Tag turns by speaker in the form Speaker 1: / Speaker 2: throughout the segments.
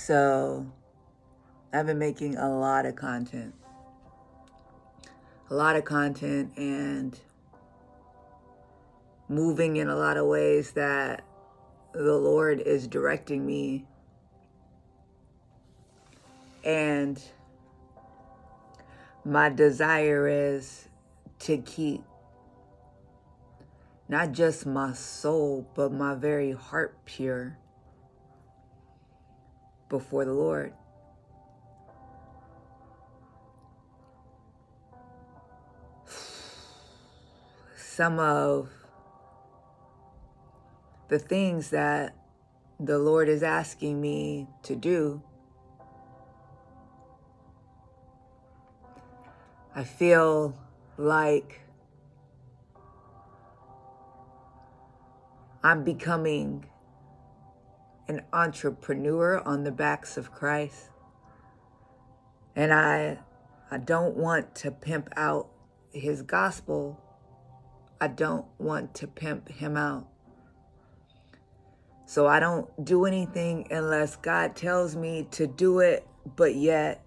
Speaker 1: So I've been making a lot of content. And moving in a lot of ways that the Lord is directing me. And my desire is to keep not just my soul, but my very heart pure before the Lord. Some of the things that the Lord is asking me to do, I feel like I'm becoming an entrepreneur on the backs of Christ. And I don't want to pimp out his gospel. I don't want to pimp him out. So I don't do anything unless God tells me to do it, but yet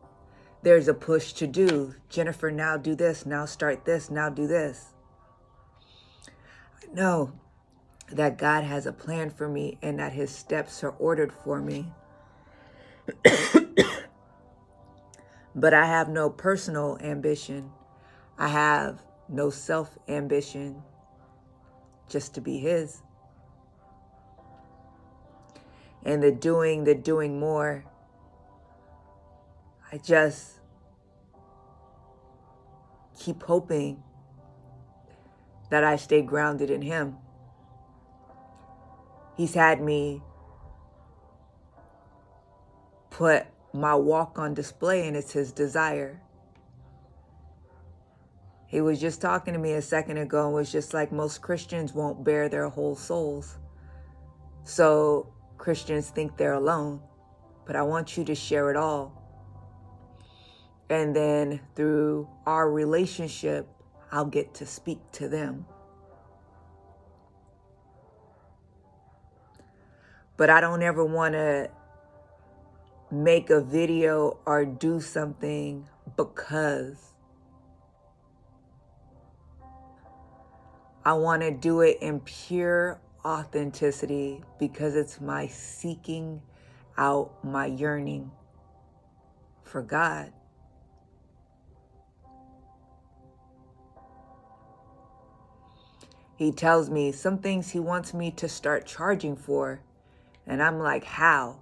Speaker 1: there's a push to do. Jennifer, now do this, now start this, now do this. I know that God has a plan for me and that his steps are ordered for me. But I have no personal ambition. I have no self-ambition, just to be his. And the doing more, I just keep hoping that I stay grounded in him. He's had me put my walk on display, and it's his desire. He was just talking to me a second ago and was just like, most Christians won't bear their whole souls. So Christians think they're alone, but I want you to share it all. And then through our relationship, I'll get to speak to them. But I don't ever want to make a video or do something because I want to do it in pure authenticity, because it's my seeking out, my yearning for God. He tells me some things he wants me to start charging for, and I'm like, how?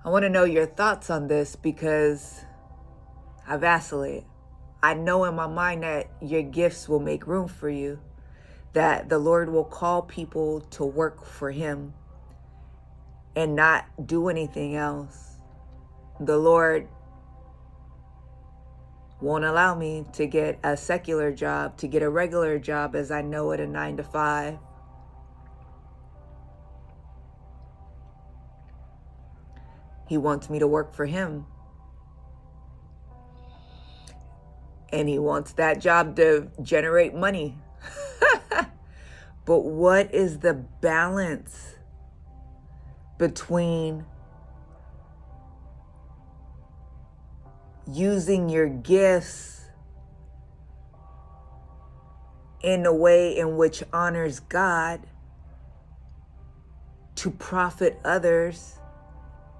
Speaker 1: I want to know your thoughts on this, because I vacillate. I know in my mind that your gifts will make room for you, that the Lord will call people to work for him and not do anything else. The Lord won't allow me to get a secular job, to get a regular job as I know it, a 9-to-5. He wants me to work for him. And he wants that job to generate money. But what is the balance between using your gifts in a way in which honors God to profit others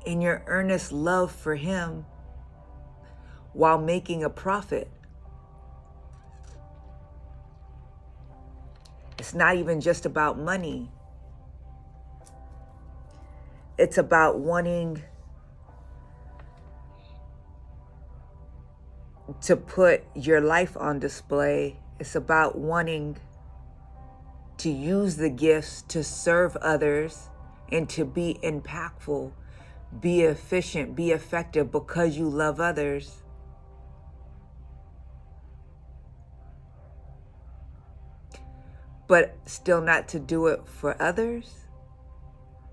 Speaker 1: in your earnest love for him while making a profit? It's not even just about money. It's about wanting to put your life on display. It's about wanting to use the gifts to serve others and to be impactful, be efficient, be effective because you love others. But still not to do it for others.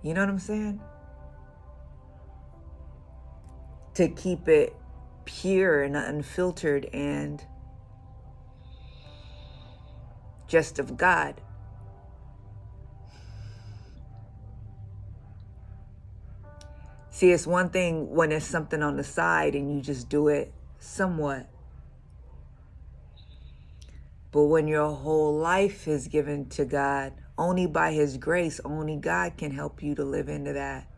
Speaker 1: You know what I'm saying? To keep it pure and unfiltered and just of God. See, it's one thing when it's something on the side and you just do it somewhat. But when your whole life is given to God, only by His grace, only God can help you to live into that.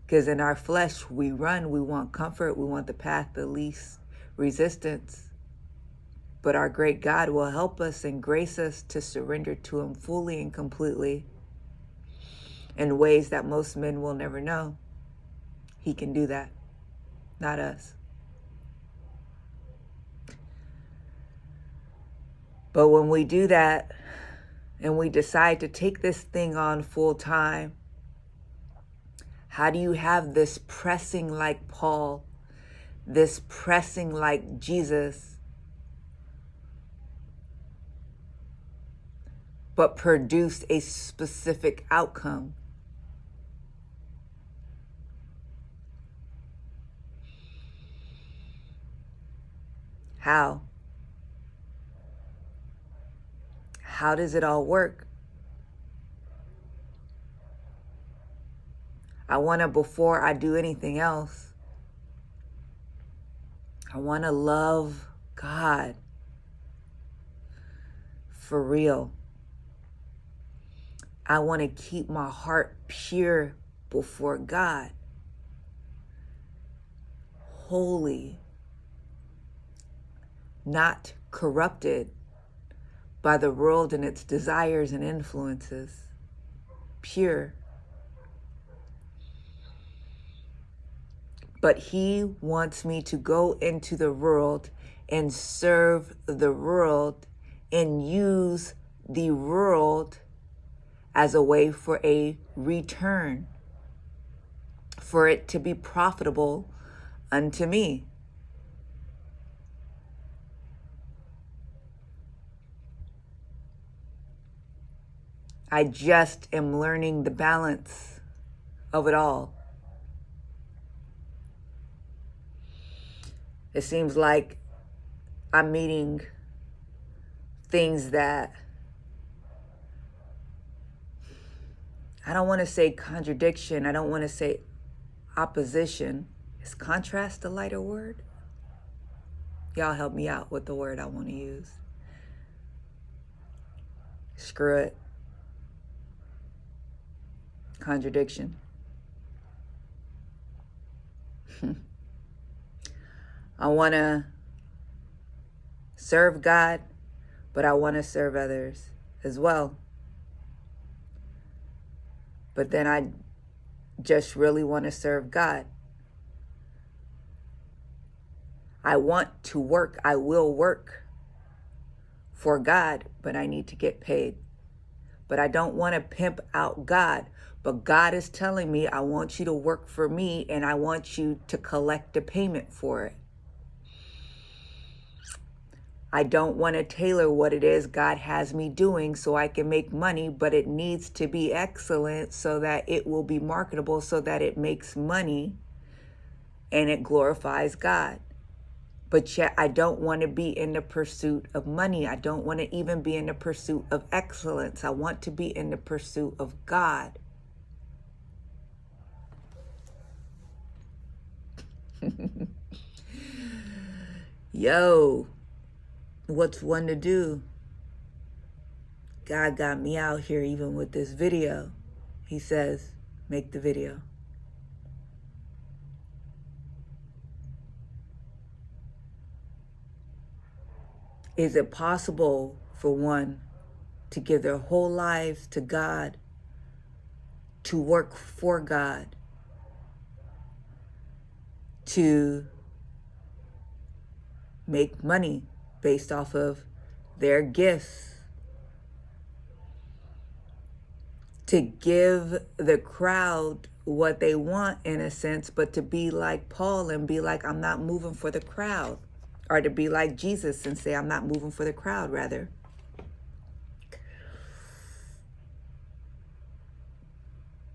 Speaker 1: Because in our flesh, we run, we want comfort, we want the path of least resistance. But our great God will help us and grace us to surrender to Him fully and completely in ways that most men will never know. He can do that, not us. But when we do that and we decide to take this thing on full time, how do you have this pressing like Paul, this pressing like Jesus, but produce a specific outcome? How? How does it all work? I want to, before I do anything else, I want to love God for real. I want to keep my heart pure before God, holy, not corrupted by the world and its desires and influences, pure. But He wants me to go into the world and serve the world and use the world as a way for a return, for it to be profitable unto me. I just am learning the balance of it all. It seems like I'm meeting things that I don't want to say contradiction. I don't want to say opposition. Is contrast a lighter word? Y'all help me out with the word I want to use. Screw it. Contradiction. I want to serve God, but I want to serve others as well. But then I just really want to serve God. I want to work. I will work for God, but I need to get paid. But I don't want to pimp out God. But God is telling me, I want you to work for me and I want you to collect a payment for it. I don't want to tailor what it is God has me doing so I can make money, but it needs to be excellent so that it will be marketable, so that it makes money and it glorifies God. But yet I don't want to be in the pursuit of money. I don't want to even be in the pursuit of excellence. I want to be in the pursuit of God. Yo, what's one to do? God got me out here even with this video. He says, make the video. Is it possible for one to give their whole lives to God, to work for God, to make money based off of their gifts, to give the crowd what they want in a sense, but to be like Paul and be like, I'm not moving for the crowd? Or to be like Jesus and say, I'm not moving for the crowd, rather.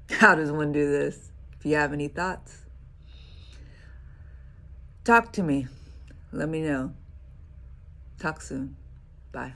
Speaker 1: How does one do this? If you have any thoughts, talk to me. Let me know. Talk soon. Bye.